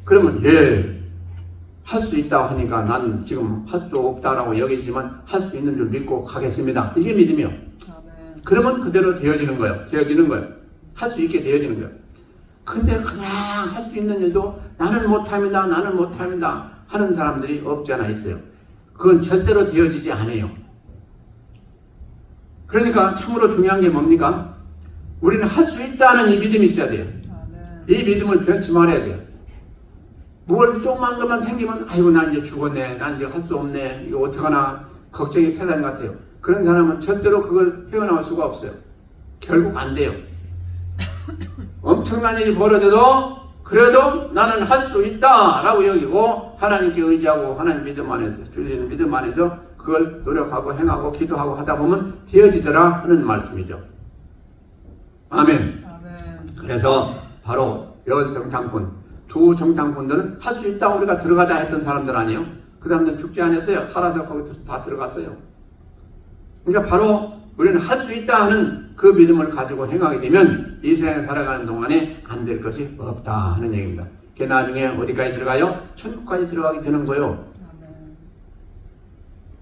그러면 할 수 있다고 하니까 나는 지금 할 수 없다라고 여기지만 할 수 있는 줄 믿고 가겠습니다. 이게 믿음이요. 그러면 그대로 되어지는 거예요. 할 수 있게 되어지는 거예요. 근데 그냥 할 수 있는 일도 나는 못합니다. 하는 사람들이 없지 않아 있어요. 그건 절대로 되어지지 않아요. 그러니까 참으로 중요한 게 뭡니까? 우리는 할 수 있다는 이 믿음이 있어야 돼요. 이 믿음을 변치 말아야 돼요. 뭘 조그만 것만 생기면 아이고 난 이제 죽었네. 난 이제 할 수 없네. 이거 어떡하나 걱정이 태다는 것 같아요. 그런 사람은 절대로 그걸 헤어나올 수가 없어요. 결국 안 돼요. 엄청난 일이 벌어져도 그래도 나는 할 수 있다 라고 여기고 하나님께 의지하고 하나님 믿음 안에서 주시는 믿음 안에서 그걸 노력하고 행하고 기도하고 하다 보면 되어지더라 하는 말씀이죠. 아멘. 그래서 바로 열 정탐꾼, 두 정탐꾼들은 할 수 있다고 우리가 들어가자 했던 사람들 아니에요? 그 사람들은 죽지 않았어요. 살아서 거기 다 들어갔어요. 그러니까 바로 우리는 할 수 있다 하는 그 믿음을 가지고 행하게 되면 이 세상에 살아가는 동안에 안 될 것이 없다 하는 얘기입니다. 그 나중에 어디까지 들어가요? 천국까지 들어가게 되는 거예요.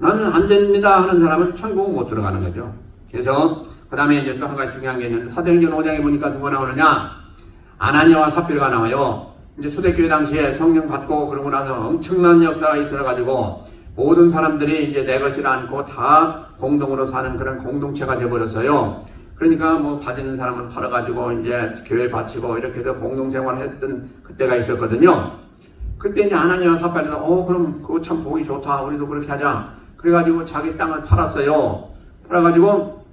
나는 안 됩니다 하는 사람은 천국은 못 들어가는 거죠. 그래서 그 다음에 이제 또 한 가지 중요한 게 있는데 사도행전 5장에 보니까 누가 나오느냐? 아나니아와 삽비라가 나와요. 이제 초대교회 당시에 성령 받고 그러고 나서 엄청난 역사가 있어가지고 모든 사람들이 이제 내 것이라 않고 다 공동으로 사는 그런 공동체가 되어버렸어요. 그러니까 뭐 받는 사람은 팔아가지고 이제 교회 바치고 이렇게 해서 공동생활을 했던 그때가 있었거든요. 그때 이제 아나니아와 삽비라가 그럼 그거 참 보기 좋다. 우리도 그렇게 하자. 그래가지고 자기 땅을 팔았어요. 팔아가지고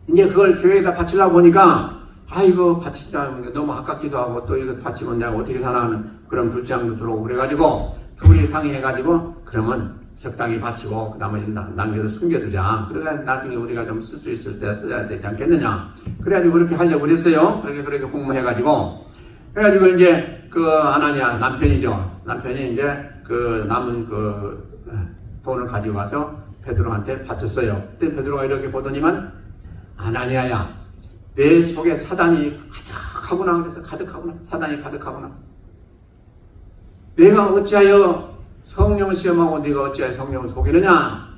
이제 그걸 교회에다 바치려고 보니까 이거 바치다 너무 아깝기도 하고 또 이거 바치면 내가 어떻게 사나 하는 그런 불장도 들어오고 그래가지고 둘이 상의해가지고 그러면 적당히 바치고 그 다음에 남겨서 숨겨두자. 그래가 나중에 우리가 좀 쓸 수 있을 때 써야 되지 않겠느냐. 그래가지고 그렇게 하려고 그랬어요. 그렇게 공모해가지고 그래가지고 이제 그 아나니아 남편이 이제 그 남은 그 돈을 가지고 와서 베드로한테 바쳤어요. 그때 베드로가 이렇게 보더니만 아나니아야, 내 속에 사단이 가득하구나. 그래서 사단이 가득하구나. 내가 어찌하여 성령을 시험하고 네가 어찌하여 성령을 속이느냐?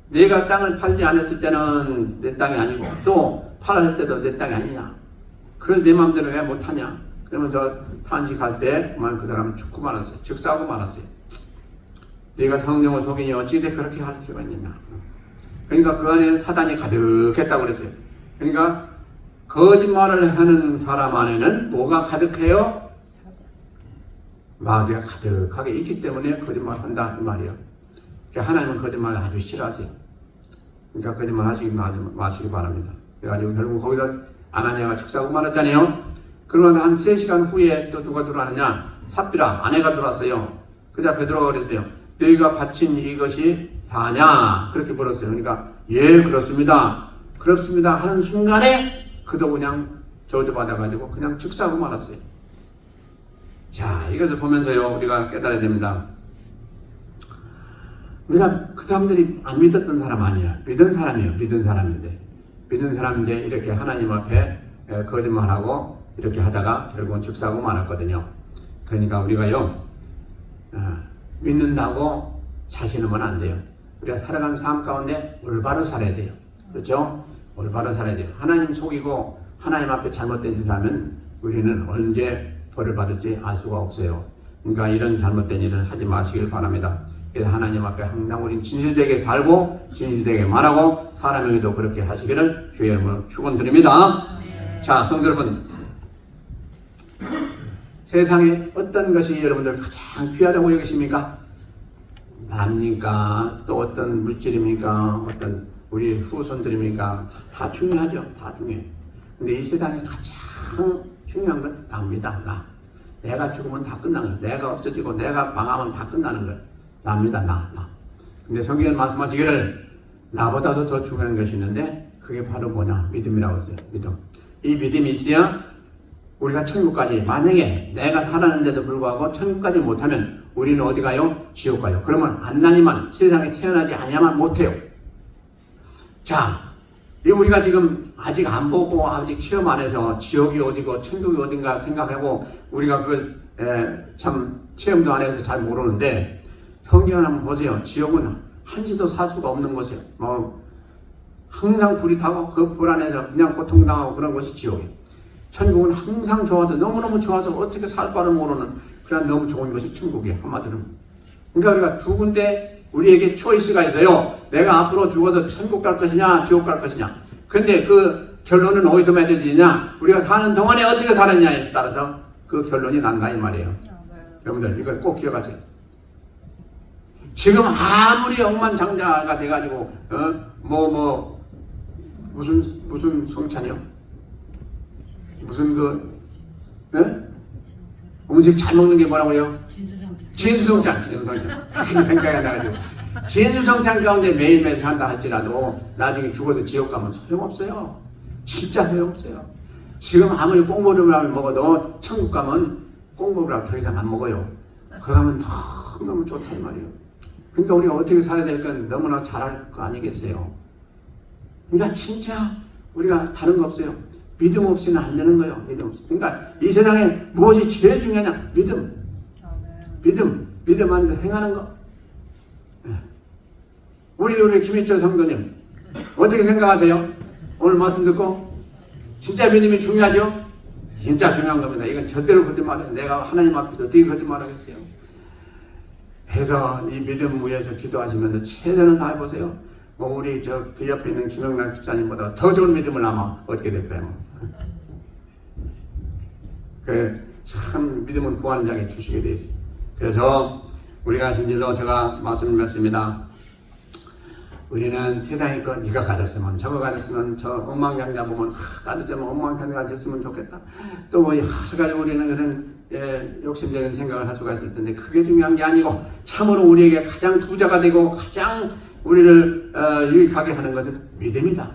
내가 땅을 팔지 않았을 때는 내 땅이 아니고 또 팔았을 때도 내 땅이 아니냐? 그걸 내 마음대로 왜 못하냐? 그러면서 탄식할 때 그 사람은 죽고 말았어요. 즉사하고 말았어요. 네가 성령을 속이니 어찌돼 그렇게 할 수가 있느냐? 그러니까 그 안에 사단이 가득했다고 그랬어요. 그러니까 거짓말을 하는 사람 안에는 뭐가 가득해요? 마귀가 가득하게 있기 때문에 거짓말을 한다 이 말이에요. 그러니까 하나님은 거짓말을 아주 싫어하세요. 그러니까 거짓말 하시지 마시기 바랍니다. 그래가지고 결국 거기서 아나니아가 축사하고 말았잖아요. 그러고 한 3시간 후에 또 누가 들어왔느냐? 삽비라 아내가 들어왔어요. 그자 베드로가 그랬어요. 너희가 바친 이것이 다냐? 그렇게 물었어요. 그러니까 예 그렇습니다 하는 순간에 그도 그냥 저주받아가지고 그냥 즉사하고 말았어요. 자, 이것을 보면서요 우리가 깨달아야 됩니다. 우리가 그 사람들이 안 믿었던 사람 아니야. 믿은 사람인데 이렇게 하나님 앞에 거짓말하고 이렇게 하다가 결국은 즉사하고 말았거든요. 그러니까 우리가요 믿는다고 자신하면 안 돼요. 우리가 살아가는 삶 가운데 올바로 살아야 돼요. 그렇죠? 올바로 살아야 돼요. 하나님 속이고 하나님 앞에 잘못된 짓을 하면 우리는 언제 벌을 받을지 알 수가 없어요. 그러니까 이런 잘못된 일을 하지 마시길 바랍니다. 그래서 하나님 앞에 항상 우린 진실되게 살고 진실되게 말하고 사람에게도 그렇게 하시기를 주의 이름으로 축원드립니다. 자, 성도 여러분, 세상에 어떤 것이 여러분들 가장 귀하다고 여기십니까? 남입니까? 또 어떤 물질입니까? 어떤 우리 후손들이니까 다 중요하죠. 다 중요해. 근데 이 세상에 가장 중요한 건 나입니다. 나. 내가 죽으면 다 끝나는 거야. 내가 없어지고 내가 망하면 다 끝나는 거야. 나입니다. 나. 근데 성경은 말씀하시기를 나보다도 더 중요한 것이 있는데 그게 바로 뭐냐? 믿음이라고 했어요. 믿음. 이 믿음이 있어야 우리가 천국까지, 만약에 내가 살았는데도 불구하고 천국까지 못하면 우리는 어디 가요? 지옥 가요. 그러면 안나니만 세상에 태어나지 아니야만 못해요. 자, 이 우리가 지금 아직 안 보고 아직 시험 안 해서 지옥이 어디고 천국이 어딘가 생각하고 우리가 그걸 참 체험도 안 해서 잘 모르는데 성경을 한번 보세요. 지옥은 한시도 살 수가 없는 곳이에요. 뭐 항상 불이 타고 그 불 안에서 그냥 고통당하고 그런 것이 지옥이에요. 천국은 항상 좋아서 너무너무 좋아서 어떻게 살 바를 모르는 그런 너무 좋은 것이 천국이에요. 한마디로. 그러니까 우리가 두 군데 우리에게 초이스가 있어요. 내가 앞으로 죽어서 천국 갈 것이냐 지옥 갈 것이냐. 근데 그 결론은 어디서 맺어지냐? 우리가 사는 동안에 어떻게 살았냐에 따라서 그 결론이 난다 이 말이에요. 여러분들 이걸 꼭 기억하세요. 지금 아무리 억만장자가 돼가지고 무슨 성찬이요? 무슨 음식 잘 먹는 게 뭐라고요? 진수성찬. 그렇게 생각이 안 나가지고 진수성찬 가운데 매일매일 산다 할지라도 나중에 죽어서 지옥 가면 소용없어요. 진짜 소용없어요. 지금 아무리 꽁보리밥을 먹어도 천국 가면 꽁보리밥 더 이상 안 먹어요. 그러면 너무 좋다 이 말이에요. 그러니까 우리가 어떻게 살아야 될 건 너무나 잘할 거 아니겠어요. 그러니까 진짜 우리가 다른 거 없어요. 믿음 없이는 안 되는 거예요. 믿음 없이. 그러니까 이 세상에 무엇이 제일 중요하냐? 믿음. 믿음 안에서 행하는 거. 우리 김희철 성도님 어떻게 생각하세요? 오늘 말씀 듣고 진짜 믿음이 중요하죠? 진짜 중요한 겁니다. 이건 절대로 거짓말해요. 내가 하나님 앞에서 어떻게 거짓말하겠어요? 해서 이 믿음 위해서 기도하시면서 최선을 다해보세요. 우리 그 옆에 있는 김영란 집사님보다 더 좋은 믿음을 아마 어떻게 될까요? 참 믿음은 구하는 자에게 주시게 되어 있어요. 그래서 우리가 진실로 제가 말씀드렸습니다. 우리는 세상의 것 이거 가졌으면 저거 가졌으면 저 엉망장자 보면 따뜻하면 엉망장자가 됐으면 좋겠다. 또 뭐 가지고 우리는 그런 욕심적인 생각을 할 수가 있을 텐데 그게 중요한 게 아니고 참으로 우리에게 가장 부자가 되고 가장 우리를 유익하게 하는 것은 믿음이다.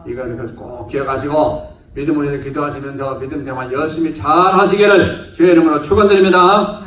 이것을 꼭 기억하시고 믿음으로 기도하시면서 믿음 생활 열심히 잘 하시기를 주의 이름으로 축원드립니다.